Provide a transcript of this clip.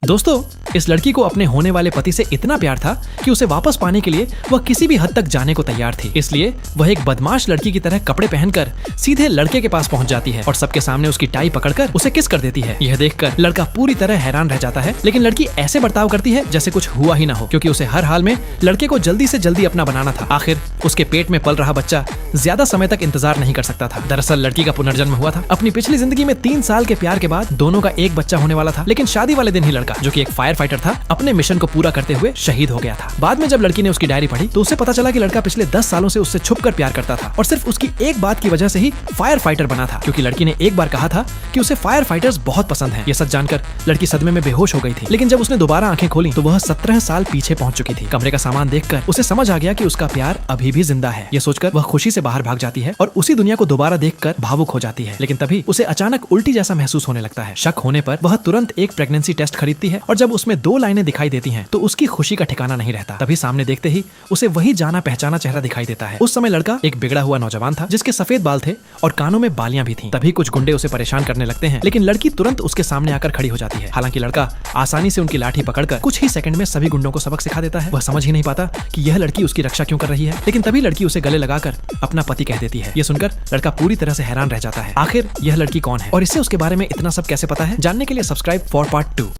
दोस्तों, इस लड़की को अपने होने वाले पति से इतना प्यार था कि उसे वापस पाने के लिए वह किसी भी हद तक जाने को तैयार थी। इसलिए वह एक बदमाश लड़की की तरह कपड़े पहनकर सीधे लड़के के पास पहुंच जाती है और सबके सामने उसकी टाई पकड़कर उसे किस कर देती है। यह देखकर लड़का पूरी तरह हैरान रह जाता है, लेकिन लड़की ऐसे बर्ताव करती है जैसे कुछ हुआ ही ना हो, क्योंकि उसे हर हाल में लड़के को जल्दी से जल्दी अपना बनाना था। आखिर उसके पेट में पल रहा बच्चा ज्यादा समय तक इंतजार नहीं कर सकता था। दरअसल लड़की का पुनर्जन्म हुआ था। अपनी पिछली जिंदगी में 3 साल के प्यार के बाद दोनों का एक बच्चा होने वाला था, लेकिन शादी वाले दिन ही लड़का, जो कि एक फायर फाइटर था, अपने मिशन को पूरा करते हुए शहीद हो गया था। बाद में जब लड़की ने उसकी डायरी पढ़ी तो उसे पता चला कि लड़का पिछले 10 सालों से उससे छुपकर प्यार करता था और सिर्फ उसकी एक बात की वजह से ही फायर फाइटर बना था, क्योंकि लड़की ने एक बार कहा था कि उसे फायर फाइटर्स बहुत पसंद हैं। ये सच जानकर लड़की सदमे में बेहोश हो गई थी, लेकिन जब उसने दोबारा आंखें खोली तो वह 17 साल पीछे पहुंच चुकी थी। कमरे का सामान देखकर उसे समझ आ गया कि उसका प्यार अभी भी जिंदा है। ये सोचकर वह खुशी से बाहर भाग जाती है और उसी दुनिया को दोबारा देखकर भावुक हो जाती है। लेकिन तभी उसे अचानक उल्टी जैसा महसूस होने लगता है। शक होने पर वह तुरंत एक प्रेगनेंसी टेस्ट खरीदती है और जब उसमें 2 लाइनें दिखाई देती हैं तो उसकी खुशी का ठिकाना नहीं रहता। तभी सामने देखते ही उसे वही जाना पहचाना चेहरा दिखाई देता है। उस समय लड़का एक बिगड़ा हुआ नौजवान था जिसके सफेद बाल थे और कानों में बालियां भी थीं। तभी कुछ गुंडे उसे परेशान करने लगते हैं, लेकिन लड़की तुरंत उसके सामने आकर खड़ी हो जाती है। हालांकि लड़का आसानी से उनकी लाठी पकड़कर कुछ ही सेकंड में सभी गुंडों को सबक सिखा देता है। वह समझ ही नहीं पाता कि यह लड़की उसकी रक्षा क्यों कर रही है, लेकिन तभी लड़की उसे गले लगाकर अपना पति कह देती है। ये सुनकर लड़का पूरी तरह से हैरान रह जाता है। आखिर यह लड़की कौन है और इसे उसके बारे में इतना सब कैसे पता है? जानने के लिए सब्सक्राइब फॉर पार्ट 2।